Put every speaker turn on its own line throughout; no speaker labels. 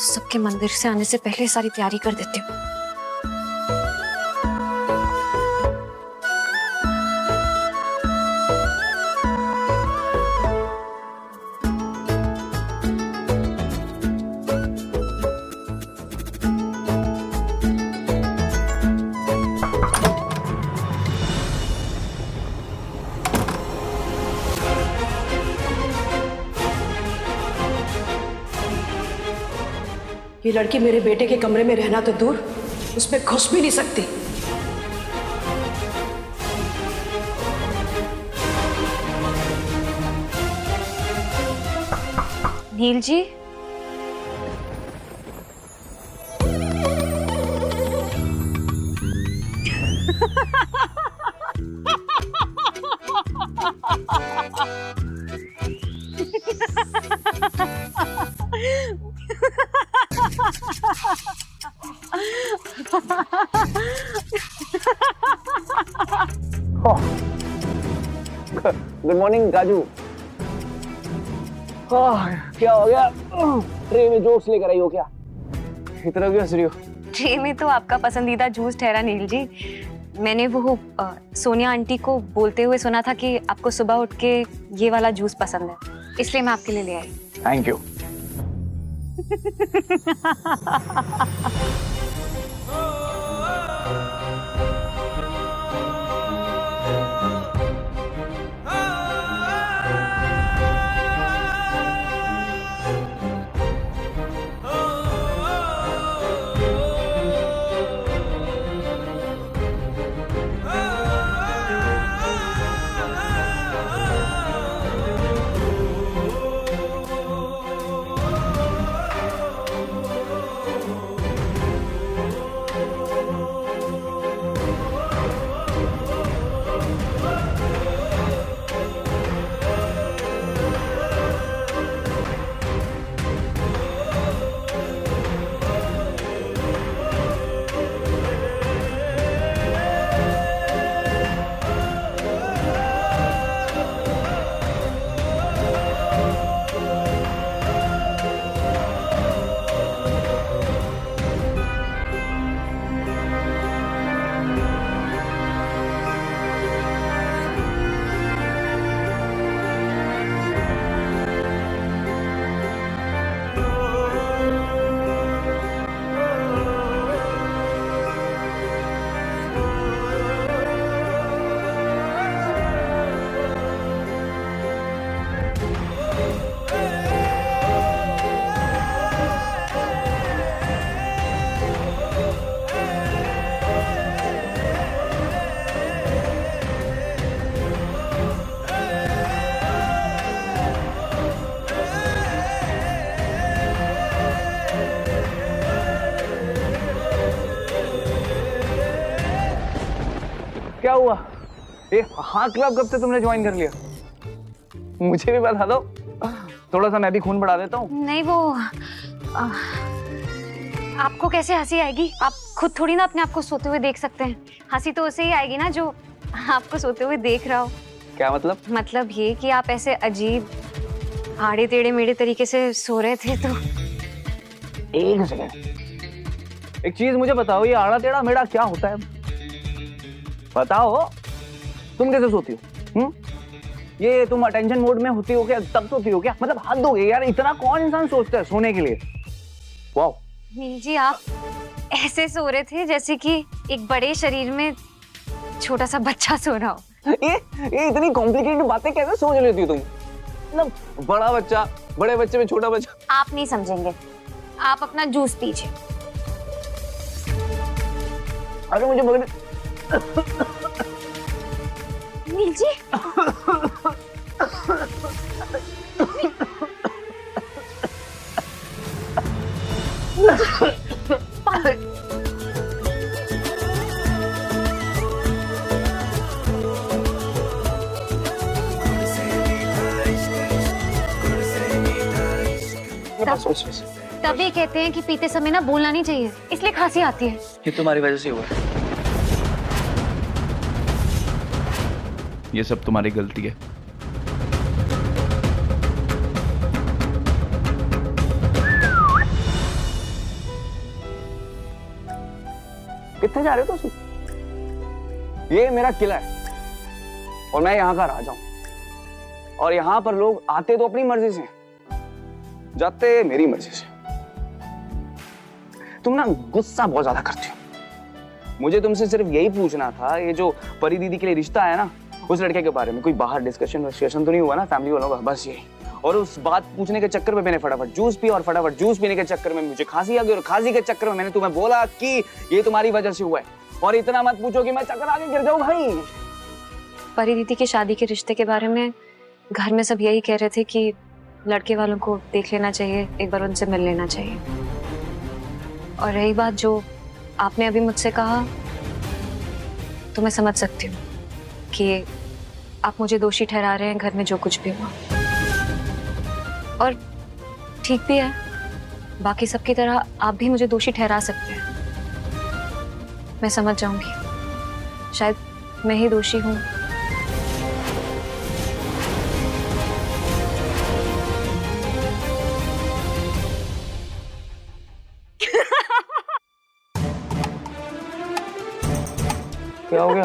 सबके मंदिर से आने से पहले सारी तैयारी कर देती हूँ।
ये लड़की मेरे बेटे के कमरे में रहना तो दूर, उसमें घुस भी नहीं सकती।
नील जी,
गुड मॉर्निंग राजू। क्या हो गया? ट्रे में जोक्स लेकर आई हो क्या? इतना क्यों हंस रही हो?
ट्रे में तो आपका पसंदीदा जूस ठहरा नील जी। मैंने वो सोनिया आंटी को बोलते हुए सुना था कि आपको सुबह उठ के ये वाला जूस पसंद है, इसलिए मैं आपके लिए ले आई।
Thank you. क्या हुआ? हाँ, क्लब कब से तुमने ज्वाइन कर लिया? मुझे भी बता दो, थोड़ा सा मैं भी खून बढ़ा देता हूँ।
नहीं वो आपको कैसे हंसी आएगी? आप खुद थोड़ी ना अपने आप को सोते हुए देख सकते हैं। हंसी तो उसे ही आएगी ना जो आपको सोते हुए देख रहा हो।
क्या मतलब?
मतलब ये कि आप ऐसे अजीब आड़े टेढ़े मेढ़े तरीके से सो रहे थे तो।
एक सेकंड, एक चीज मुझे बताओ, ये आड़ा टेढ़ा मेढ़ा क्या होता है? बताओ, तुम कैसे सोती हो? ये तुम अटेंशन मोड में होती हो क्या? तब सोती हो क्या? मतलब हद हो गई यार, इतना कौन इंसान सोचता है सोने के लिए? वाओ।
नील जी, आप ऐसे सो रहे थे जैसे कि एक बड़े शरीर में छोटा सा बच्चा सो रहा हो।
ये इतनी कॉम्प्लिकेटेड बातें कैसे सोच लेती हो तुम? मतलब बड़ा बच्चा, बड़े बच्चे में छोटा बच्चा।
आप नहीं समझेंगे, आप अपना जूस पीजिए।
अरे मुझे मगर
नील जी,
बस
तभी कहते हैं कि पीते समय ना बोलना नहीं चाहिए, इसलिए खांसी आती है।
ये तुम्हारी वजह से हुआ है।
ये सब तुम्हारी गलती है।
कितने जा रहे हो तुम? ये मेरा किला है और मैं यहाँ का राजा हूं, और यहाँ पर लोग आते तो अपनी मर्जी से, जाते मेरी मर्जी से। तुम ना गुस्सा बहुत ज्यादा करती हो। मुझे तुमसे सिर्फ यही पूछना था, ये जो परी दीदी के लिए रिश्ता है ना, उस लड़के के बारे में कोई बाहर डिस्कशन तो नहीं हुआ ना फैमिली वालों का? बस यही। और उस बात पूछने के चक्कर में मैंने फटाफट जूस पिया, और फटाफट जूस पीने के चक्कर में मुझे खांसी आ गई, और खांसी के चक्कर में मैंने तुम्हें बोला कि ये तुम्हारी वजह से हुआ है। और इतना मत पूछो कि मैं चक्कर आगे गिर जाऊं भाई।
परी दीदी की शादी के रिश्ते के बारे में घर में सब यही कह रहे थे कि लड़के वालों को देख लेना चाहिए, एक बार उनसे मिल लेना चाहिए। और रही बात जो आपने अभी मुझसे कहा, तो मैं समझ सकती हूँ कि आप मुझे दोषी ठहरा रहे हैं घर में जो कुछ भी हुआ, और ठीक भी है। बाकी सबकी तरह आप भी मुझे दोषी ठहरा सकते हैं, मैं समझ जाऊंगी। शायद मैं ही दोषी हूँ।
क्या हो गया?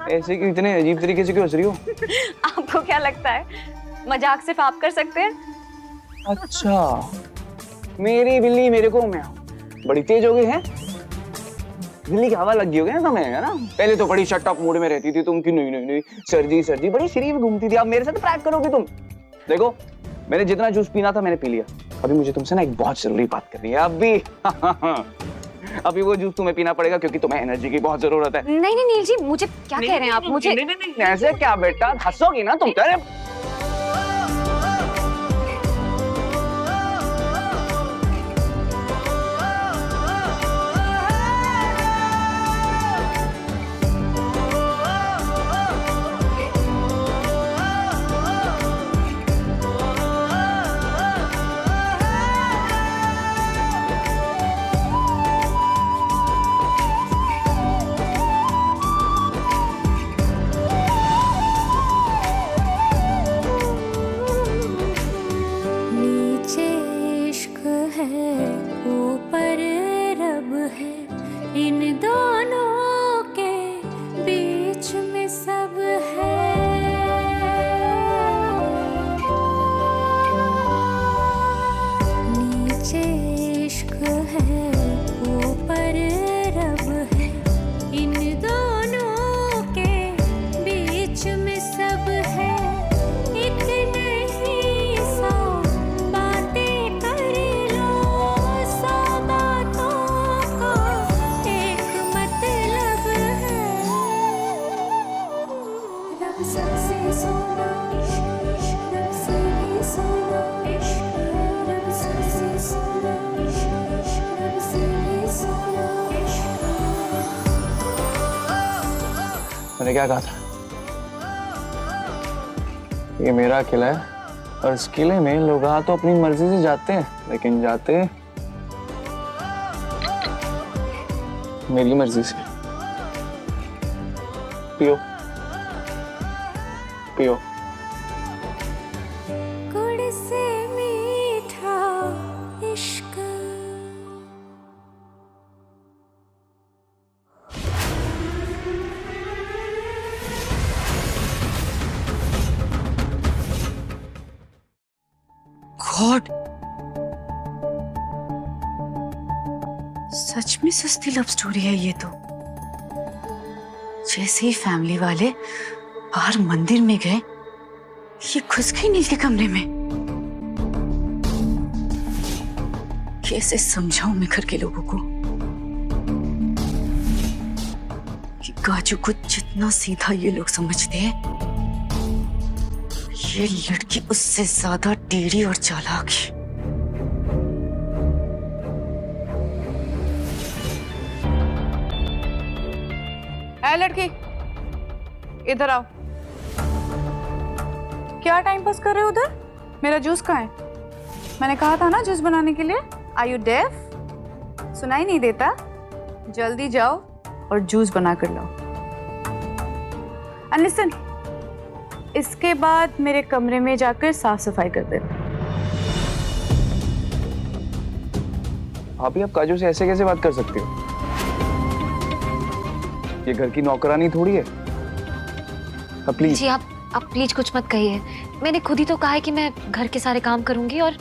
ऐसे क्यों, इतने अजीब तरीके से क्यों हंस रही हो?
आपको क्या लगता है मजाक सिर्फ आप कर सकते हैं?
अच्छा, मेरी बिल्ली मेरे को मैं बड़ी तेज हो गई है। बिल्ली की हवा लग गई हो गया ना तुम्हें, है ना? पहले तो बड़ी शट अप मूड में रहती थी तुम कि नहीं नहीं नहीं सर जी बड़ी फ्री में घूमती थी। अब मेरे साथ प्रैंक करोगी तुम? देखो, मैंने जितना जूस पीना था मैंने पी लिया। अभी मुझे तुमसे ना एक बहुत जरूरी बात करनी है। अभी वो जूस तुम्हें पीना पड़ेगा क्योंकि तुम्हें एनर्जी की बहुत जरूरत है।
नहीं नहीं नील जी, मुझे क्या कह रहे हैं आप? मुझे
नहीं, ऐसे क्या बेटा, हंसोगी ना तुम? अरे
नीचे इश्क है, ऊपर रब है, इन दोनों के बीच में सब है। नीचे इश्क है, ऊपर रब है, इन दोनों के बीच में सब है। एक नहीं सौ बातें कर लो, सौ बातों का एक मतलब है। रब सबसे सोना इश्क, रब से भी सोना इश्क, रब सबसे सोना इश्क, रब से भी सोना इश्क।
मैंने क्या कहा था? ये मेरा किला है, और इस किले में लोग आ तो अपनी मर्जी से जाते हैं, लेकिन जाते मेरी मर्जी से। पियो पियो।
गुड़ से मीठा इश्क।
गॉड, सच में सस्ती लव स्टोरी है ये तो। जैसे ही फैमिली वाले बाहर मंदिर में गए, ये घुस गई नील के कमरे में। कैसे समझाऊं मैं घर के लोगों को कि गाजू को जितना सीधा ये लोग समझते हैं, ये लड़की उससे ज्यादा टेढ़ी और चालाक है।
है लड़की, इधर आओ। क्या टाइम पास कर रहे हो उधर? मेरा जूस कहाँ है? मैंने कहा था ना जूस बनाने के लिए। Are you deaf? सुनाई नहीं देता? जल्दी जाओ और जूस बना कर लाओ। एंड लिसन, इसके बाद मेरे कमरे में जाकर साफ सफाई कर देना।
भाभी आप काजू से ऐसे कैसे बात कर सकती हो? ये घर की नौकरानी थोड़ी है। प्लीज
जी आप प्लीज कुछ मत कहिए। मैंने खुद ही तो कहा है कि मैं घर के सारे काम करूंगी और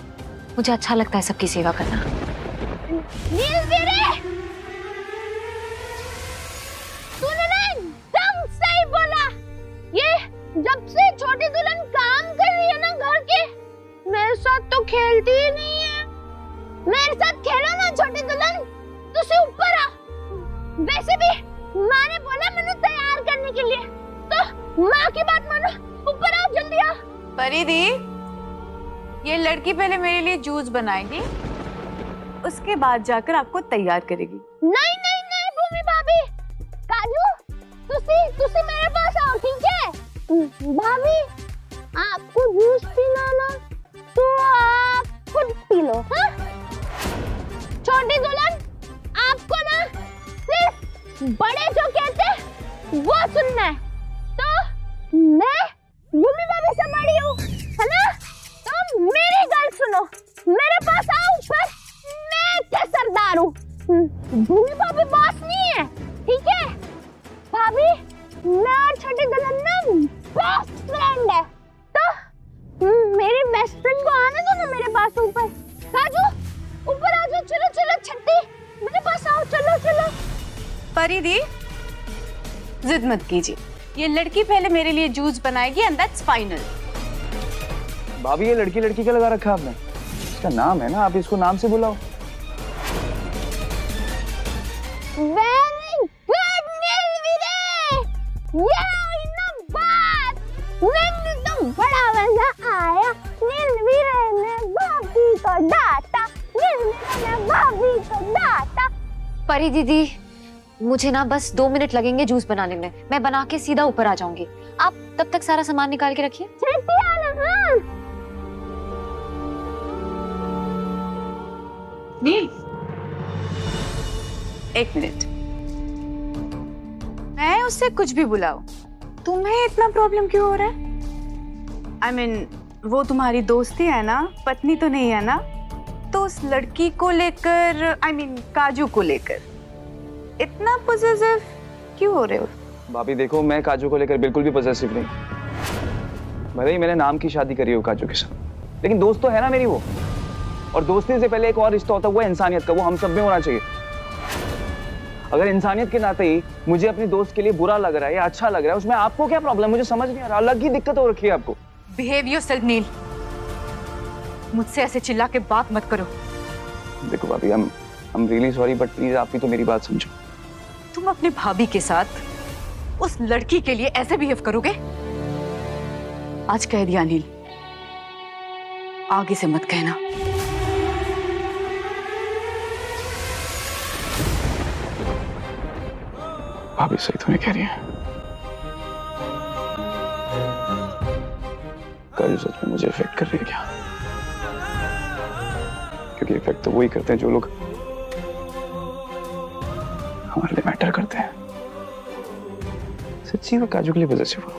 मुझे अच्छा लगता है सबकी सेवा करना।
तूने ना एकदम सही बोला। ये जब से छोटी दुल्हन काम कर रही है ना घर के, मेरे साथ तो खेलती ही नहीं है। मेरे साथ खेलो ना छोटी दुल्हन, तुझे ऊपर आ। वैसे भी माँ ने बोला मैंने तैयार करने के लिए, तो माँ की बात मानो, ऊपर आओ जल्दी आ।
परी दी, ये लड़की पहले मेरे लिए जूस बनाएगी, उसके बाद जाकर आपको तैयार करेगी।
नहीं नहीं नहीं भूमि भाभी, काजू तुसी मेरे पास आओ, ठीक है? भाभी आपको जूस पीना ना तो आप खुद पी लो। हाँ? छोटी दुल्हन, आपको ना सिर्फ बड़े जो कहते हैं वो सुनना है। तो मैं भूमि भाभी से बड़ी हूँ, है ना? तो मेरी गल सुनो, मेरे पास आओ ऊपर। मैं क्या सरदार हूँ, भूमि भाभी बॉस नहीं है, ठीक है? भाभी मैं और छोटी दुल्हन ना बेस्ट फ्रेंड है, तो मेरी बेस्ट फ्रेंड को आने दो ना मेरे पास ऊपर। काजू ऊपर आ जाओ, चलो चलो छट्टी मेरे पास आओ, चलो चलो।
परी दी, जिद मत कीजिए, ये लड़की पहले मेरे लिए जूस बनाएगी एंड दैट्स फाइनल।
भाभी ये लड़की लड़की क्या लगा रखा है आपने? इसका नाम है ना, आप इसको नाम से बुलाओ।
वेरी गुड नीलवीरे, ये हुई ना बात। मैंने तो बड़ा मजा आया। नीलवीरे ने भाभी को डांटा, नीलवीरे ने भाभी को डांटा।
परी दीदी, मुझे ना बस 2 मिनट लगेंगे जूस बनाने में। मैं बना के सीधा ऊपर आ जाऊंगी। आप तब तक सारा सामान निकाल के रखिए।
छेती आना। हाँ
नील, एक मिनट, मैं उससे कुछ भी बुलाऊं, तुम्हें इतना प्रॉब्लम क्यों हो रहा है? I mean, वो तुम्हारी दोस्ती है ना, पत्नी तो नहीं है ना? तो उस लड़की को लेकर, I mean, काजू को लेकर इतना पॉजिटिव क्यों हो रहे हो?
भाभी देखो, मैं काजू को लेकर बिल्कुल भी पॉजिटिव नहीं। भले ही मैंने नाम की शादी करी हो काजू के साथ, लेकिन दोस्त तो है ना मेरी वो। और दोस्ती से पहले एक और रिश्ता होता है, वो है इंसानियत का। वो हम सब में होना चाहिए। अगर इंसानियत के नाते ही मुझे अपनी दोस्त के लिए बुरा लग रहा है या अच्छा लग रहा है, उसमें आपको क्या प्रॉब्लम? मुझे समझ नहीं आ रहा। अलग ही दिक्कत हो रखी है आपको।
बिहेव योरसेल्फ नील, मुझसे ऐसे चिल्ला के बात मत करो।
देखो भाभी, I am really sorry, but please आप भी तो मेरी बात समझो।
तुम अपने भाभी के साथ उस लड़की के लिए ऐसे बिहेव करोगे? आज कह दिया नील, आगे से मत कहना।
भाभी सही तो नहीं कह रही है। काजू सच में मुझे इफेक्ट कर रही है क्या? क्योंकि इफेक्ट तो वही करते हैं जो लोग हमारे लिए मैटर करते हैं। सच्ची वो काजू के लिए पॉजिटिव हो?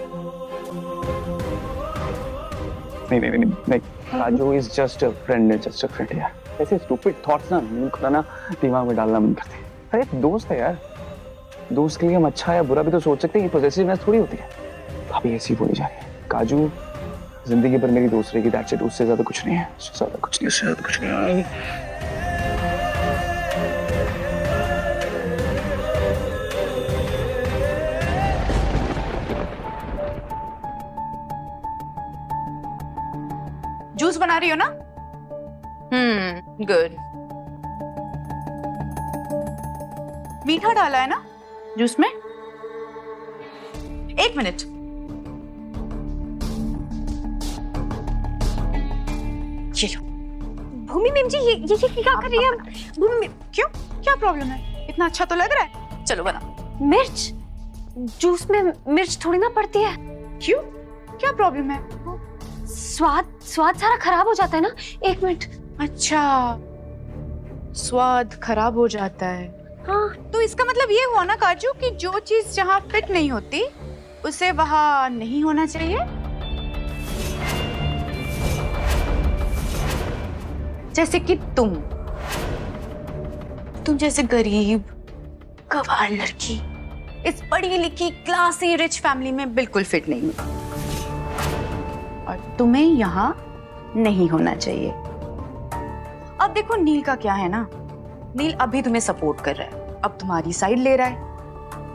नहीं नहीं नहीं नहीं, काजू is just a friend, just a friend यार। ऐसे स्टूपिड थॉट्स ना दिमाग में डालना मन करते हैं। अरे दोस्त है यार, दोस्त के लिए हम अच्छा या बुरा भी तो सोच सकते हैं। ये पॉजिटिवनेस थोड़ी होती है। भाभी ऐसी बोली जा रही है। काजू जिंदगी भर मेरी दोस्त रहेगी, दैट्स इट। उससे ज्यादा कुछ नहीं है, उससे ज्यादा कुछ नहीं, उससे ज्यादा कुछ नहीं है।
जूस बना रही हो ना? गुड। मीठा डाला है ना जूस में? एक मिनट, ये लो।
भूमि मैम जी, ये क्या कर रही है?
भूमि, क्यों? क्या प्रॉब्लम है? इतना अच्छा तो लग रहा है। चलो बना।
मिर्च? जूस में मिर्च थोड़ी ना पड़ती है।
क्यों? क्या प्रॉब्लम है?
स्वाद सारा खराब हो जाता है ना। एक मिनट।
अच्छा, स्वाद खराब हो जाता है।
हाँ,
तो इसका मतलब ये हुआ ना काजू कि जो चीज जहाँ फिट नहीं होती उसे वहां नहीं होना चाहिए। जैसे कि तुम जैसे गरीब गंवार लड़की इस पढ़ी लिखी क्लासी रिच फैमिली में बिल्कुल फिट नहीं हो, और तुम्हें यहाँ नहीं होना चाहिए। अब देखो नील का क्या है ना, नील अभी तुम्हें सपोर्ट कर रहा है, अब तुम्हारी साइड ले रहा है।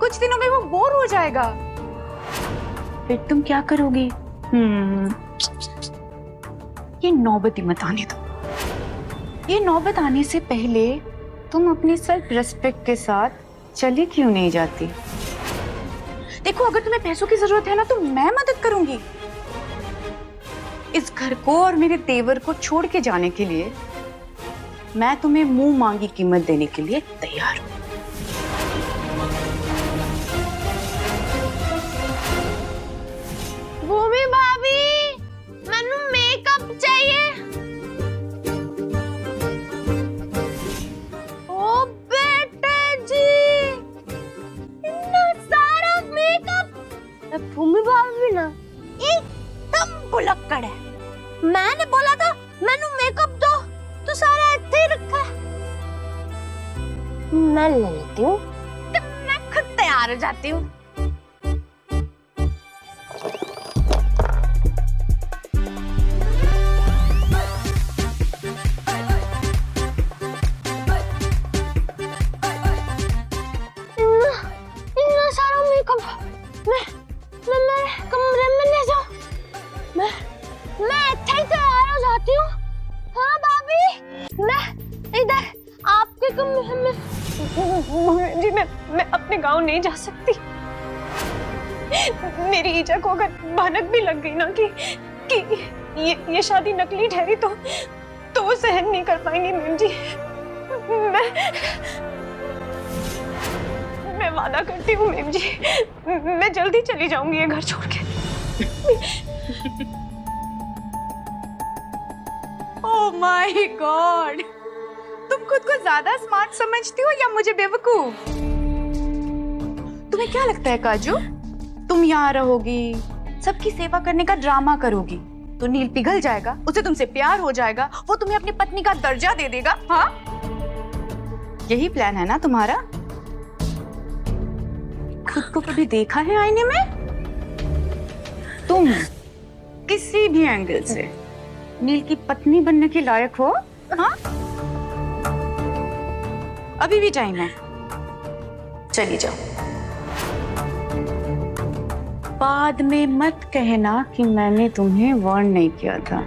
कुछ दिनों में वो बोर हो जाएगा, फिर तुम क्या करोगी? ये नौबत ही मत आने दो। ये नौबत आने से पहले तुम अपनी सेल्फ रिस्पेक्ट के साथ चली क्यों नहीं जाती? देखो अगर तुम्हें पैसों की जरूरत है ना तो मैं मदद करूंगी। इस घर को और मेरे देवर को छोड़ के जाने के लिए मैं तुम्हें मुंह मांगी कीमत देने के लिए तैयार हूं।
भूमि भाभी, मैनू मेकअप चाहिए। ओ बेटे जी, इतना सारा मेकअप। भूमि भाभी ना एकदम बुलक्कड़ है। मैंने बोला था मैनू मेकअप दो, तो सारा इत्थे ही रखा है। मैं ले लेती हूँ, तो मैं खुद तैयार हो जाती हूँ। इतना सारा मेकअप मैं मेरे कमरे में ले जाऊं। मैं इत्थे ही तैयार हो जाती हूँ। हाँ भाभी, मैं इधर आपके कमरे में।
जी मैं अपने गांव नहीं जा सकती। मेरी ईजा को अगर भनक भी लग गई ना कि ये शादी नकली ठहरी तो वो सहन नहीं कर पाएंगी मैम जी। मैं वादा करती हूँ मैम जी, मैं जल्दी चली जाऊंगी ये घर छोड़ के।
ओह माय गॉड, तुम खुद को ज्यादा स्मार्ट समझती हो या मुझे बेवकूफ? तुम्हें क्या लगता है काजू, तुम यहाँ रहोगी, सबकी सेवा करने का ड्रामा करोगी तो नील पिघल जाएगा, उसे तुमसे प्यार हो जाएगा, वो तुम्हें अपनी पत्नी का दर्जा दे देगा? हाँ, यही प्लान है ना तुम्हारा? खुद को कभी देखा है आईने में? तुम किसी भी एंगल से नील की पत्नी बनने के लायक हो? हाँ, अभी भी टाइम है, चली जाओ। बाद में मत कहना कि मैंने तुम्हें वार्न नहीं किया था।